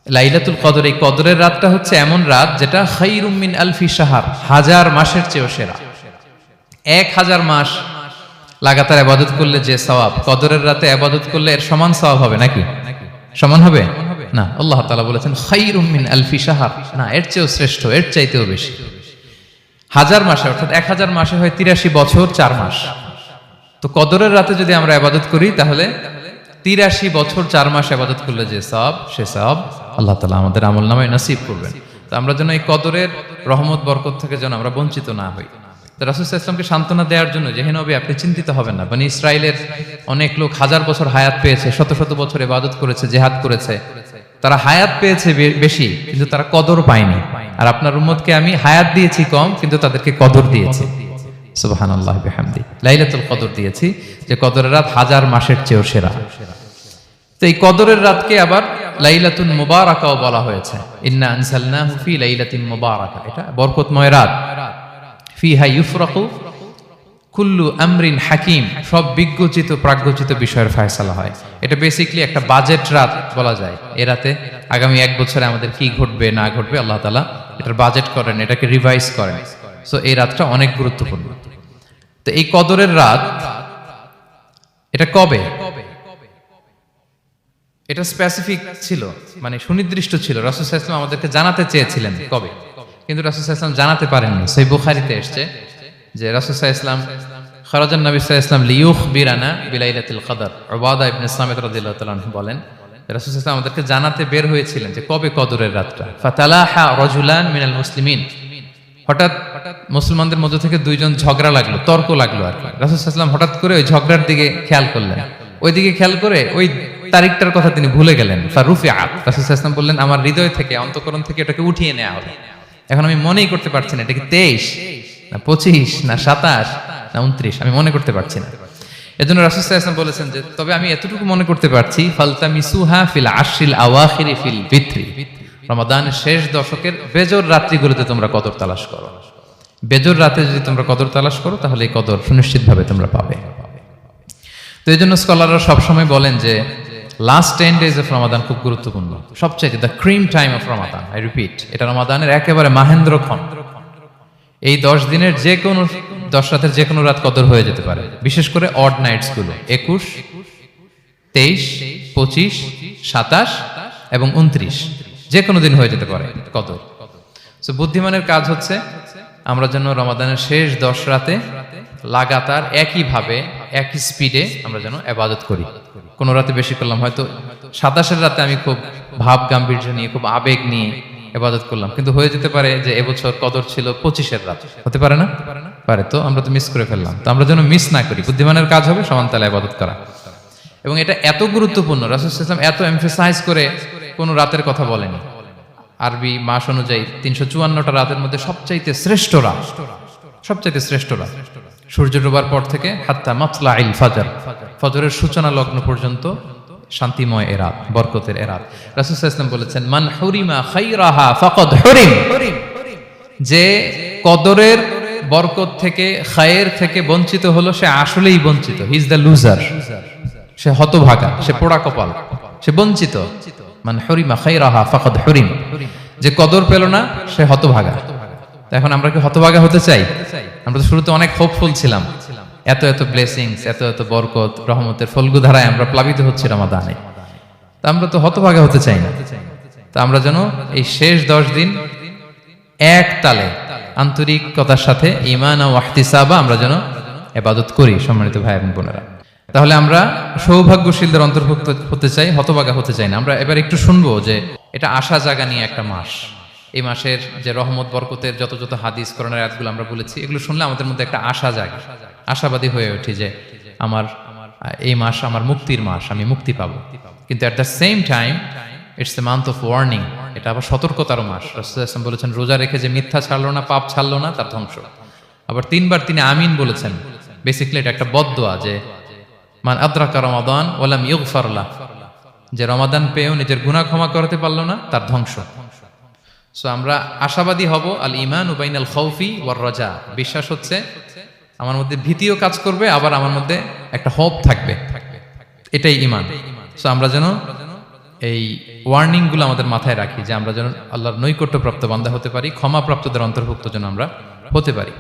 লাইলাতুল কদর, এই কদরের রাতটা হচ্ছে এমন রাত যেটা খায়রুম মিন আলফি শাহর, হাজার মাসের চেয়েও সেরা। 1000 মাস লাগাতার ইবাদত করলে যে সওয়াব, কদরের রাতে ইবাদত করলে এর সমান সওয়াব হবে নাকি? সমান হবে না। আল্লাহ তাআলা বলেছেন খায়রুম মিন আলফি শাহর, না, এর চেয়েও শ্রেষ্ঠ, এর চাইতেও বেশি। 1000 মাসে, অর্থাৎ 1000 মাসে হয় 83 বছর 4 মাস। তো কদরের রাতে যদি আমরা ইবাদত করি তাহলে 83 বছর 4 মাস ইবাদত করলে যে সওয়াব, সে সওয়াব আল্লাহ তাআলা আমাদের আমলনামায় নসিব করবেন। তো আমরা যেন এই কদরের রহমত বরকত থেকে যেন আমরা বঞ্চিত না হই। তো রাসূল সাল্লাল্লাহু আলাইহি ওয়াসাল্লামকে সান্ত্বনা দেওয়ার জন্য, যে হে নবী আপনি চিন্তিত হবেন না, বনি ইসরাইলের অনেক লোক 1000 বছর হায়াত পেয়েছে, শত শত বছর ইবাদত করেছে, জিহাদ করেছে, তারা হায়াত পেয়েছে বেশি কিন্তু তারা কদর পায়নি। আর আপনার উম্মতকে আমি হায়াত দিয়েছি কম কিন্তু তাদেরকে কদর দিয়েছি। সুবহানাল্লাহি ওয়া বিহামদি, লাইলাতুল কদর দিয়েছি, যে কদরের রাত 1000 মাসের চেয়েও সেরা। তো এই কদরের রাতকে আবার লাইলাতুন মুবারাকাও বলা হয়েছে। ইন্না আনসালনাহু ফি লাইলাতিন মুবারাকা, এটা বরকতময় রাত। ফিহা ইউফরাকু কুল্লু আমরিন হাকিম, সব বিজ্ঞচিত প্রাজ্ঞচিত বিষয়ের ফয়সালা হয়। এটা বেসিক্যালি একটা বাজেট রাত বলা যায়। এ রাতে আগামী 1 বছরে আমাদের কি ঘটবে না ঘটবে আল্লাহ তাআলা এটার বাজেট করেন, এটাকে রিভাইজ করেন। সো এই রাতটা অনেক গুরুত্বপূর্ণ। তো এই কদরের রাত, এটা কবে? এটা স্পেসিফিক ছিল, মানে সুনির্দিষ্ট ছিল। রাসূল সাল্লাল্লাহু আলাইহি ওয়াসাল্লাম আমাদেরকে জানাতে চেয়েছিলেন কবে, কিন্তু রাসূল সাল্লাল্লাহু আলাইহি ওয়াসাল্লাম জানাতে পারেননি। সহিহ বুখারীতে এসেছে যে রাসূল সাল্লাল্লাহু আলাইহি ওয়াসাল্লাম খারাজান নবী সাল্লাল্লাহু আলাইহি ওয়াসাল্লাম লিয়ুখবিরানা বিলাইলাতিল কদর। উবাদা ইবনে সামিত রাদিয়াল্লাহু তাআলা আনহু বলেন, রাসূল সাল্লাল্লাহু আলাইহি ওয়াসাল্লাম আমাদেরকে জানাতে বের হয়েছিলেন যে কবে কদরের রাতটা। ফাতালাহা রাজুলান মিনাল মুসলিমিন, হঠাৎ মুসলমানদের মধ্য থেকে দুইজন ঝগড়া লাগলো, তর্ক লাগলো আর কি। রাসূল সাল্লাল্লাহু আলাইহি ওয়াসাল্লাম হঠাৎ করে ওই ঝগড়ার দিকে খেয়াল করলেন, ওই দিকে খেয়াল করে ওই তারিখটার কথা তিনি ভুলে গেলেন। ফারুফিআত, রাসূল সাল্লাল্লাহু আলাইহি ওয়াসাল্লাম বললেন আমার হৃদয় থেকে, অন্তঃকরণ থেকে এটাকে উঠিয়ে নেওয়া হবে। এখন আমি মনেই করতে পারছি না এটা কি 23 না 25 না 27 না 29, আমি মনে করতে পারছি না। এজন্য রাসূল সাল্লাল্লাহু আলাইহি ওয়াসাল্লাম বলেছেন যে তবে আমি এতটুকু মনে করতে পারছি, ফালতামিসুহা ফিল আশরিল আওয়াখিরি ফিল বিত্রি, রমাদানের শেষ দশকের বেজর রাত্রিগুলোতে তোমরা কদর তালাশ করো। বেজর রাতে যদি তোমরা কদর তালাশ করো তাহলে এই কদর সুনিশ্চিতভাবে তোমরা পাবে। তো এই জন্য স্কলাররা সবসময় বলেন যে লাস্ট 10 days অফ রমাদান খুব গুরুত্বপূর্ণ, সবচেয়ে the cream time of Ramadan. I repeat, এটা রমাদানের একেবারে মাহেন্দ্রক্ষণ। এই 10 দিনের যে কোনো 10 রাতের যে কোনো রাত কদর হয়ে যেতে পারে, বিশেষ করে অড নাইটস গুলো 21, 23, 25, 27 এবং 29, যে কোনো দিন হয়ে যেতে পারে কদর। সো বুদ্ধিমানের কাজ হচ্ছে আমরা যেন রমাদানের শেষ 10 রাতে লাগাতার একইভাবে একই স্পিডে আমরা যেন ইবাদত করি। কোন রাতে বেশি করলাম, হয়তো 27-এর রাতে আমি খুব ভাব গাম্ভীর্য নিয়ে, খুব আবেগ নিয়ে ইবাদত করলাম, কিন্তু হয়ে যেতে পারে যে এবছর কদর ছিল 25-এর রাত, হতে পারে না? পারে। তো আমরা তো মিস করে ফেললাম। তো আমরা যেন মিস না করি। বুদ্ধিমানের কাজ হবে সমান তালে ইবাদত করা। এবং এটা এত গুরুত্বপূর্ণ, রাসূল সাল্লাল্লাহু আলাইহি ওয়াসাল্লাম এত এমফাসাইজ করে কোন রাতের কথা বলেনি। আরবি মাস অনুযায়ী 354টা রাতের মধ্যে সবচাইতে শ্রেষ্ঠ রাত, সবচাইতে শ্রেষ্ঠ রাত সূর্য ডোবার পর থেকে হাত্তা মাতলাইল ফাজর, ফজরের সূচনা লগ্ন পর্যন্ত শান্তিময় এ রাত, বরকতের এ রাত। রাসূল সাল্লাল্লাহু আলাইহি ওয়াসাল্লাম বলেছেন মান হুরিমা খায়রাহা ফাকাদ হুরিম, যে কদরের বরকত থেকে, খায়ের থেকে বঞ্চিত হলো সে আসলেই বঞ্চিত। হি ইজ দ্য লুজার, সে হতভাগা, সে পোড়া কপাল, সে বঞ্চিত। মান হুরিমা খায়রাহা ফাকাদ হুরিম, যে কদর পেল না সে হতভাগা। এখন আমরা কি হতভাগা হতে চাই? আমরা তো শুরুতে অনেক হোপফুল ছিলাম, এত এত ব্লেসিংস, এত এত বরকত, রহমতের ফলগুধারায় আমরা প্লাবিত হচ্ছি রমাদানে। তা আমরা তো হতভাগা হতে চাই না। তা আমরা যেন এই শেষ 10 দিন এক তালে আন্তরিকতার সাথে ঈমান ও ইহতিসাবা আমরা যেন ইবাদত করি। সম্মানিত ভাই এবং বোনেরা, তাহলে আমরা সৌভাগ্যশীলদের অন্তর্ভুক্ত হতে চাই, হতভাগা হতে চাই না। আমরা এবার একটু শুনবো যে এটা আশা জাগা নিয়ে একটা মাস। এই মাসের যে রহমত বরকতের যত যত হাদিস কোরআনের আয়াতগুলো আমরা বলেছি, এগুলো শুনলে আমাদের মধ্যে একটা আশা জাগে, আশাবাদী হয়ে উঠি যে আমার এই মাস আমার মুক্তির মাস, আমি মুক্তি পাবো। কিন্তু at the same time it's a month of warning, এটা আবার সতর্কতার মাস। রাসূল সাল্লাল্লাহু আলাইহি ওয়াসাল্লাম বলেছেন রোজা রেখে যে মিথ্যা ছাড়লো না, পাপ ছাড়লো না, তার ধ্বংস। আবার 3 বার তিনি আমিন বলেছেন। বেসিক্যালি এটা একটা বদদোয়া যে মান আদরাকা রমাদান ওয়া লাম ইগফার লাহ, যে রমাদান পেয়েও নিজের গুনাহ ক্ষমা করতে পারলো না, তার ধ্বংস। সো আমরা আশাবাদী হব। আল ঈমানু বাইনাল খাউফি ওয়ার রাজা, বিশ্বাস হচ্ছে আমার মধ্যে ভীতিও কাজ করবে, আবার আমার মধ্যে একটা হোপ থাকবে, এটাই ঈমান। সো আমরা যেন এই ওয়ার্নিংগুলো আমাদের মাথায় রাখি যে আমরা যেন আল্লাহর নৈকট্যপ্রাপ্ত বান্দা হতে পারি, ক্ষমাপ্রাপ্তদের অন্তর্ভুক্ত যেন আমরা হতে পারি।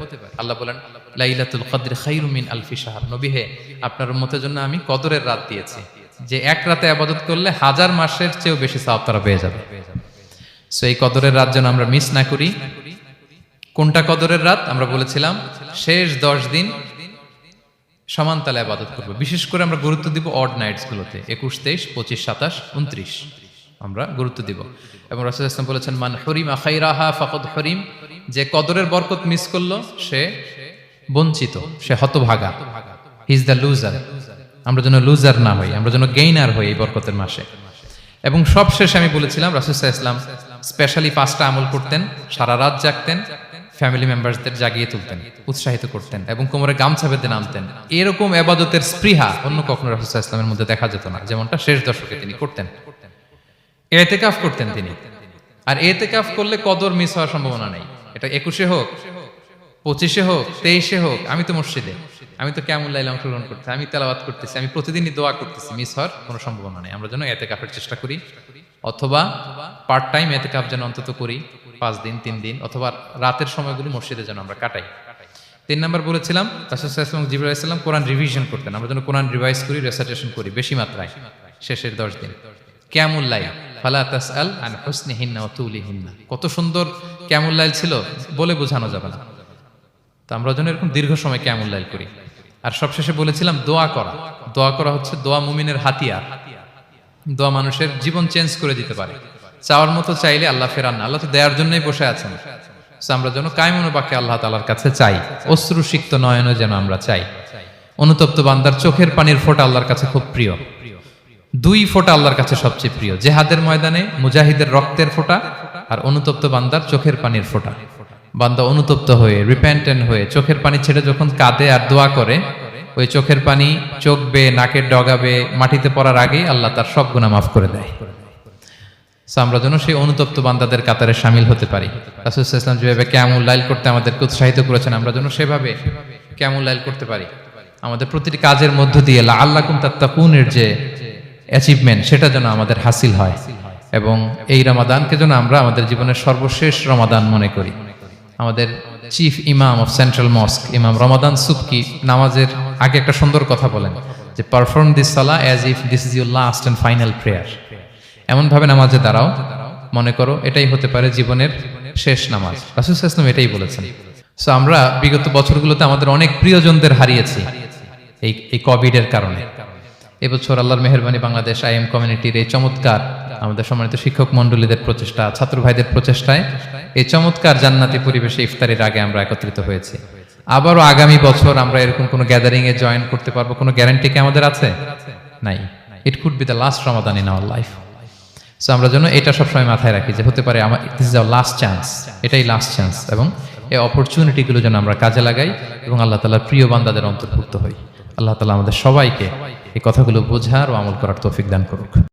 আল্লাহ বলেন লাইলাতুল কদর খায়রুম মিন আলফি শাহর, নবী হে আপনার উম্মতের জন্য আমি কদরের রাত দিয়েছি, যে এক রাতে ইবাদত করলে 1000 মাসের চেয়েও বেশি সওয়াব তারা পেয়ে যাবে। সো এই কদরের রাত যেন আমরা মিস না করি। কোনটা কদরের রাত? আমরা বলেছিলাম শেষ 10 দিন সমান তালে ইবাদত করব। বিশেষ করে আমরা গুরুত্ব দিব অড নাইটস গুলোতে, 21, 23, 25, 27, 29 আমরা গুরুত্ব দিব। এবং রাসূল সাল্লাল্লাহু আলাইহি ওয়াসাল্লাম বলেছেন মান হুরিমা খায়রাহা ফাকাদ হুরিম, যে কদরের বরকত মিস করলো সে বঞ্চিত, সে হতভাগা, হি ইজ দ্য লুজার। আমরা যেন লুজার না হই, আমরা যেন গেইনার হই এই বরকতের মাসে। এবং সবশেষে আমি বলেছিলাম রাসূল সাল্লাল্লাহু আলাইহি ওয়াসাল্লাম স্পেশালি 5টা আমল করতেন, সারা রাত জাগতেন, ফ্যামিলি মেম্বারসদের জাগিয়ে তুলতেন, উৎসাহিত করতেন এবং কোমরে গামছা বেঁধে নামতেন। এরকম ইবাদতের স্পৃহা অন্য কখনো রাসূল সাল্লাল্লাহু আলাইহি ওয়াসাল্লামের মধ্যে দেখা যেত না, যেমনটা শেষ দশকে তিনি করতেন। ইতিকাফ করতেন তিনি, আর ইতিকাফ করলে কদর মিস হওয়ার সম্ভাবনা নেই। এটা 21-এ হোক, 25-এ হোক, 23-এ হোক, আমি তো মসজিদে, আমি তো কিয়ামুল লাইলে অংশগ্রহণ করতেছি, আমি তেলাওয়াত করতেছি, আমি প্রতিদিনই দোয়া করতেছি, মিস হওয়ার কোনো সম্ভাবনা নেই। আমরা যেন ইতিকাফের চেষ্টা করি, অথবা পার্ট টাইম ইতিকাফ যেন অন্তত করি, 5 দিন 3 দিন, অথবা রাতের সময়গুলো মসজিদে যেন আমরা কাটাই। 3 নাম্বার বলেছিলাম রাসূল সাল্লাল্লাহু আলাইহি ওয়াসাল্লাম জিবরাইল আলাইহিস সালাম কোরআন রিভিশন করতেন, আমরা যেন কোরআন রিভাইজ করি, রেসাইটেশন করি বেশি মাত্রায় শেষের 10 দিন। কিয়ামুল লাইল ফালা তাসআল আন হুসনিহিন্না ওয়া তুলিহিন্না, কত সুন্দর কিয়ামুল লাইল ছিল বলে বোঝানো যাবে না। তো আমরা যেন এরকম দীর্ঘ সময় কিয়ামুল লাইল করি। আর সবশেষে বলেছিলাম দোয়া করা। দোয়া করা হচ্ছে দোয়া মুমিনের হাতিয়ার। দোয়া মানুষের জীবন চেঞ্জ করে দিতে পারে। চাওয়ার মতো চাইলে আল্লাহ ফেরান না, আল্লাহ তো দেওয়ার জন্যই বসে আছেন। আমরা যেন কায়মনোবাক্যে আল্লাহ তাআলার কাছে চাই, অশ্রুসিক্ত নয়নে যেন আমরা চাই। অনুতপ্ত বান্দার চোখের পানির ফোঁটা আল্লাহর কাছে খুব প্রিয়। 2 ফোঁটা আল্লাহর কাছে সবচেয়ে প্রিয়, জেহাদের ময়দানে মুজাহিদের রক্তের ফোঁটা আর অনুতপ্ত বান্দার চোখের পানির ফোঁটা। বান্দা অনুতপ্ত হয়ে, রিপেন্টেন্ট হয়ে চোখের পানি ছেড়ে যখন কাঁদে আর দোয়া করে, ওই চোখের পানি চোখ বেয়ে, নাকের ডগাবে মাটিতে পড়ার আগেই আল্লাহ তার সব গুনাহ মাফ করে দেয়। আমরা যেন সেই অনুতপ্ত বান্দাদের কাতারে শামিল হতে পারি। রাসূল সাল্লাল্লাহু আলাইহি ওয়াসাল্লাম যেভাবে কিয়ামুল লাইল করতে আমাদেরকে উৎসাহিত করেছেন, আমরা যেন সেভাবে কিয়ামুল লাইল করতে পারি। আমাদের প্রতিটি কাজের মধ্য দিয়ে লাআল্লাকুম তাত্তাকুনের যে অ্যাচিভমেন্ট, সেটা যেন আমাদের হাসিল হয়। এবং এই রমাদানকে যেন আমরা আমাদের জীবনের সর্বশেষ রমাদান মনে করি। আমাদের চিফ ইমাম অফ সেন্ট্রাল মস্ক ইমাম রমাদান সুবকি নামাজের আগে একটা সুন্দর কথা বলেন যে perform this Salah as if this is your last and final prayer. এমন ভাবে নামাজে দাঁড়াও, মনে করো এটাই হতে পারে জীবনের শেষ নামাজ। রাসূল সাল্লাল্লাহু আলাইহি ওয়াসাল্লাম এটাই বলেছেন। সো আমরা বিগত বছরগুলোতে আমাদের অনেক প্রিয়জনদের হারিয়েছি এই কোভিড এর কারণে। এবছর আল্লাহর মেহেরবানি বাংলাদেশ আইএম কমিউনিটির এই চমৎকার, আমাদের সম্মানিত শিক্ষক মন্ডলীদের প্রচেষ্টা, ছাত্র ভাইদের প্রচেষ্টায় এই চমৎকার জান্নাতি পরিবেশে ইফতারির আগে আমরা একত্রিত হয়েছি। আবারও আগামী বছর আমরা এরকম কোনো গ্যাদারিং এ জয়েন করতে পারবো, কোনো গ্যারান্টি কি আমাদের আছে? নাই। It could be the last Ramadan in our life. So আমরা যেন এটা সবসময় মাথায় রাখি যে হতে পারে আমার this is our last chance, এটাই লাস্ট চান্স। এবং এই অপরচুনিটিগুলো যেন আমরা কাজে লাগাই এবং আল্লাহ তাআলার প্রিয় বান্দাদের অন্তর্ভুক্ত হই। আল্লাহ তাআলা আমাদের সবাইকে এই কথাগুলো বোঝার ও আমল করার তৌফিক দান করুক।